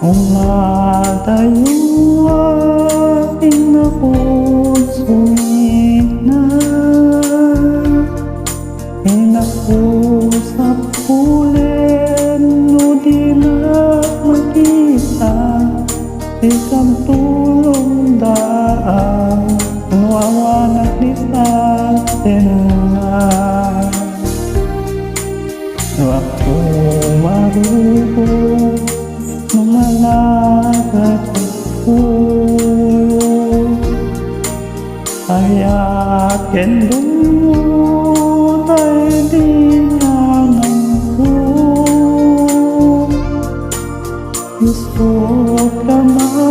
Umatayo aking napuso'y na inakusap ulit no di na makita ikang tulong daan nawawanak di atin na ako marunong malagay ko kaya kendong ay di naman ko gusto ka mga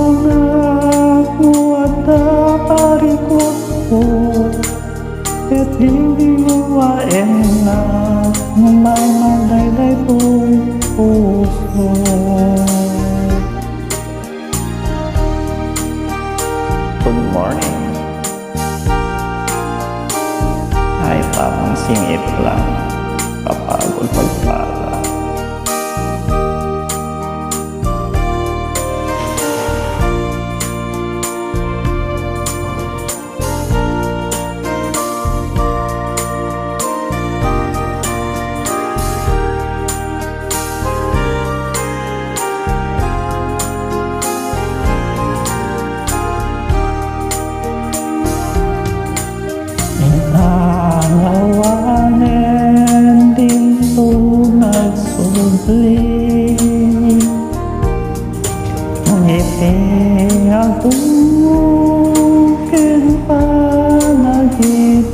kuwataparikot ko at liliwain na mamamagayday kong puso. Good morning. Ay, tapang singit lang. Kapagod pagpala. Nangawanin dito nagsubli ngiti ang tungkin panagibig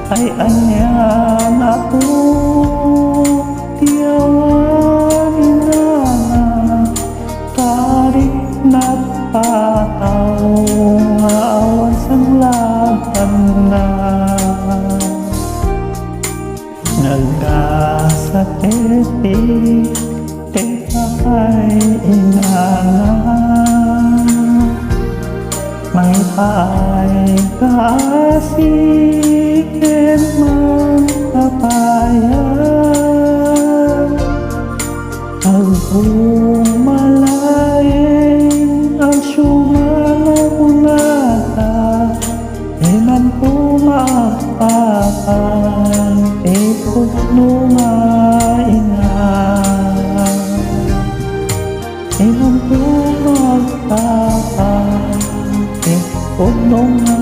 ay anyan ako tiyawanin na tarik na't pataw awan sang laban na nagkasakit ay inana may paay kaasikin man kapayan albong malaing ang sumalamunata ilan pumapapan ikot lumaingan ilan pumapapan ikot lumaingan